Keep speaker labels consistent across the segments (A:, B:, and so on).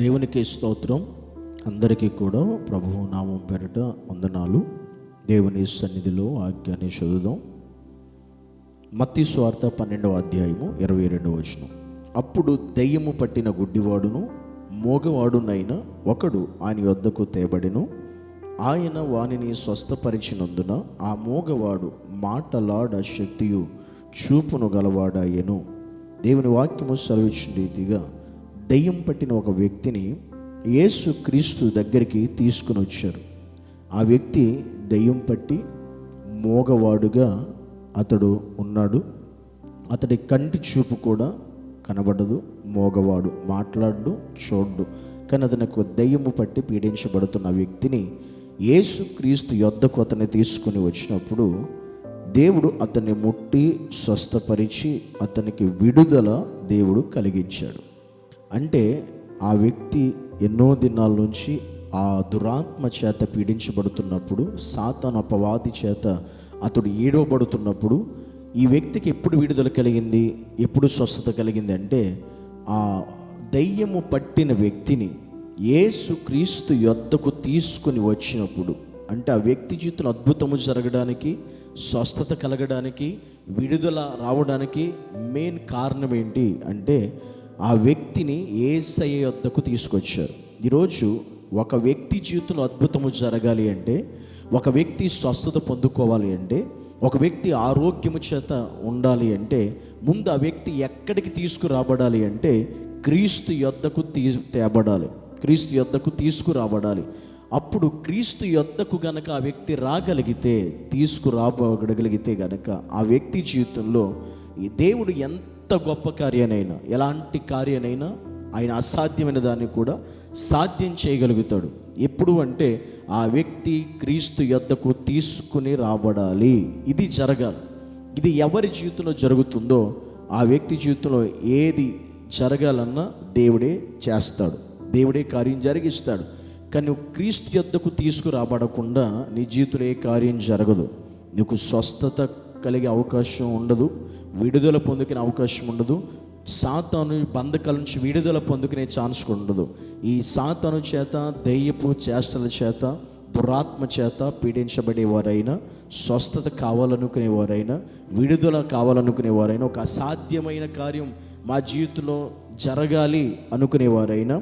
A: దేవునికి స్తోత్రం. అందరికీ కూడా ప్రభువు నామం పేరిట వందనాలు. దేవుని సన్నిధిలో వాక్యాన్ని చదువుదాం. మత్తయి సువార్త 12వ అధ్యాయము 22వ వచనం. అప్పుడు దెయ్యము పట్టిన గుడ్డివాడును మోగవాడునైన ఒకడు ఆయన యొద్దకు తేబడెను. ఆయన వానిని స్వస్థపరిచినందున ఆ మోగవాడు మాటలాడ శక్తియు చూపును గలవాడాయెను. దేవుని వాక్యము సెలవిచ్చిన రీతిగా దెయ్యం పట్టిన ఒక వ్యక్తిని యేసు క్రీస్తు దగ్గరికి తీసుకుని వచ్చారు. ఆ వ్యక్తి దెయ్యం పట్టి మోగవాడుగా అతడు ఉన్నాడు. అతడి కంటి చూపు కూడా కనబడదు. మోగవాడు, మాట్లాడు, చూడ్డు. కానీ అతనికి దెయ్యము పట్టి పీడించబడుతున్న వ్యక్తిని యేసు క్రీస్తు యొద్దకు అతన్ని తీసుకుని వచ్చినప్పుడు దేవుడు అతన్ని ముట్టి స్వస్థపరిచి అతనికి విడుదల దేవుడు కలిగించాడు. అంటే ఆ వ్యక్తి ఎన్నో దినాల నుంచి ఆ దురాత్మ చేత పీడించబడుతున్నప్పుడు, సాతాను అపవాది చేత అతడు ఏడవబడుతున్నప్పుడు ఈ వ్యక్తికి ఎప్పుడు విడుదల కలిగింది, ఎప్పుడు స్వస్థత కలిగింది అంటే ఆ దెయ్యము పట్టిన వ్యక్తిని యేసు క్రీస్తు యొద్దకు తీసుకుని వచ్చినప్పుడు. అంటే ఆ వ్యక్తి జీవితంలో అద్భుతము జరగడానికి, స్వస్థత కలగడానికి, విడుదల రావడానికి మెయిన్ కారణం ఏంటి అంటే ఆ వ్యక్తిని యేసయ్య యొద్దకు తీసుకొచ్చారు. ఈరోజు ఒక వ్యక్తి జీవితంలో అద్భుతము జరగాలి అంటే, ఒక వ్యక్తి స్వస్థత పొందుకోవాలి అంటే, ఒక వ్యక్తి ఆరోగ్యము చేత ఉండాలి అంటే ముందు ఆ వ్యక్తి ఎక్కడికి తీసుకురాబడాలి అంటే క్రీస్తు యొద్దకు తేబడాలి, క్రీస్తు యొద్దకు తీసుకురాబడాలి. అప్పుడు క్రీస్తు యొద్దకు గనక ఆ వ్యక్తి రాగలిగితే, తీసుకురాబడగలిగితే గనక ఆ వ్యక్తి జీవితంలో ఈ దేవుడు ఎంత గొప్ప కార్యానైనా, ఎలాంటి కార్యానైనా ఆయన అసాధ్యమైన దాన్ని కూడా సాధ్యం చేయగలుగుతాడు. ఎప్పుడు అంటే ఆ వ్యక్తి క్రీస్తు యొద్దకు తీసుకుని రాబడాలి. ఇది జరగాలి. ఇది ఎవరి జీవితంలో జరుగుతుందో ఆ వ్యక్తి జీవితంలో ఏది జరగాలన్నా దేవుడే చేస్తాడు, దేవుడే కార్యం జరిగిస్తాడు. కానీ నువ్వు క్రీస్తు యొద్దకు తీసుకురాబడకుండా నీ జీవితంలో ఏ కార్యం జరగదు. నీకు స్వస్థత కలిగే అవకాశం ఉండదు, విడుదల పొందుకునే అవకాశం ఉండదు, సాతాను బంధకాల నుంచి విడుదల పొందుకునే ఛాన్స్ ఉండదు. ఈ సాతాను చేత, దెయ్యపు చేష్టల చేత, దురాత్మ చేత పీడించబడేవారైనా, స్వస్థత కావాలనుకునేవారైనా, విడుదల కావాలనుకునేవారైనా, ఒక అసాధ్యమైన కార్యం మా జీవితంలో జరగాలి అనుకునేవారైనా,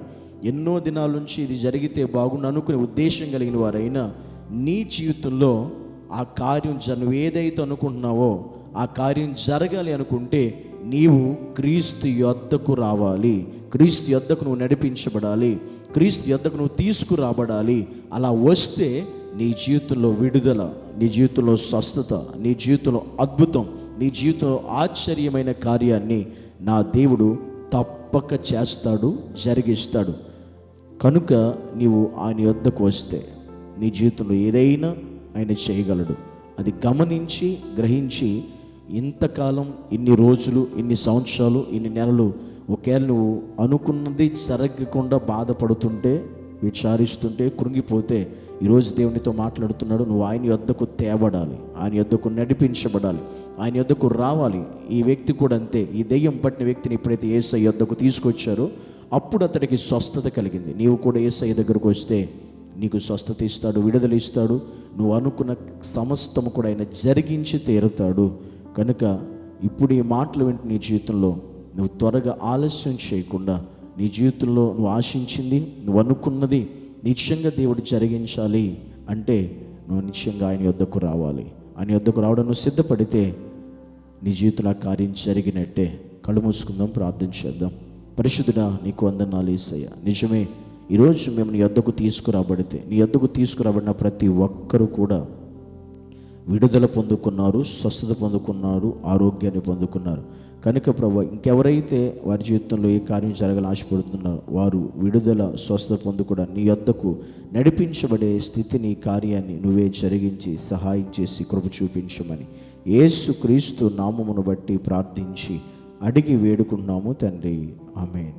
A: ఎన్నో దినాల నుంచి ఇది జరిగితే బాగుండు అనుకునే ఉద్దేశం కలిగిన వారైనా, నీ జీవితంలో ఆ కార్యం నువ్వు ఏదైతే అనుకుంటున్నావో ఆ కార్యం జరగాలి అనుకుంటే నీవు క్రీస్తు యొద్దకు రావాలి, క్రీస్తు యొద్దకు నువ్వు నడిపించబడాలి, క్రీస్తు యొద్దకు నువ్వు తీసుకురాబడాలి. అలా వస్తే నీ జీవితంలో విడుదల, నీ జీవితంలో స్వస్థత, నీ జీవితంలో అద్భుతం, నీ జీవితంలో ఆశ్చర్యమైన కార్యాన్ని నా దేవుడు తప్పక చేస్తాడు, జరిగిస్తాడు. కనుక నీవు ఆయన యొద్దకు వస్తే నీ జీవితంలో ఏదైనా ఆయన చేయగలడు. అది గమనించి గ్రహించి ఇంతకాలం, ఇన్ని రోజులు, ఇన్ని సంవత్సరాలు, ఇన్ని నెలలు ఒకవేళ నువ్వు అనుకున్నది జరగకుండా బాధపడుతుంటే, విచారిస్తుంటే, కృంగిపోతే ఈరోజు దేవునితో మాట్లాడుతున్నాడు. నువ్వు ఆయన యొద్దకు తేబడాలి, ఆయన యొద్దకు నడిపించబడాలి, ఆయన యొద్దకు రావాలి. ఈ వ్యక్తి కూడా అంతే. ఈ దెయ్యం పట్టిన వ్యక్తిని ఎప్పుడైతే యేసయ్య యొద్దకు తీసుకొచ్చారో అప్పుడు అతడికి స్వస్థత కలిగింది. నీవు కూడా యేసయ్య దగ్గరకు వస్తే నీకు స్వస్థత ఇస్తాడు, విడుదల ఇస్తాడు. నువ్వు అనుకున్న సమస్తము కూడా ఆయన జరిగించి తీరుతాడు. కనుక ఇప్పుడు ఈ మాటలు వింటే నీ జీవితంలో నువ్వు త్వరగా ఆలస్యం చేయకుండా నీ జీవితంలో నువ్వు ఆశించింది, నువ్వు అనుకున్నది నిశ్చయంగా దేవుడు జరిగించాలి అంటే నువ్వు నిశ్చయంగా ఆయన యొద్దకు రావాలి. ఆయన యొద్దకు రావడం నువ్వు సిద్ధపడితే నీ జీవితంలో ఆ కార్యం జరిగినట్టే. కళ్ళు మూసుకుందాం, ప్రార్థన చేద్దాం. పరిశుద్ధుడా, నీకు వందనాలు యేసయ్య. నిజమే, ఈరోజు మేము నీ యొద్దకు తీసుకురాబడితే, నీ యొద్దకు తీసుకురాబడిన ప్రతి ఒక్కరూ కూడా విడుదల పొందుకున్నారు, స్వస్థత పొందుకున్నారు, ఆరోగ్యాన్ని పొందుకున్నారు. కనుక ప్రభువా, ఇంకెవరైతే వారి జీవితంలో ఏ కార్యం జరగాలని ఆశపడుతున్నారో వారు విడుదల, స్వస్థత పొందుకుండా నీ యొద్దకు నడిపించబడే స్థితిని, కార్యాన్ని నువ్వే జరిగించి సహాయం చేసి కృప చూపించమని యేసు క్రీస్తు నామమును బట్టి ప్రార్థించి అడిగి వేడుకున్నాము తండ్రి. ఆమేన్.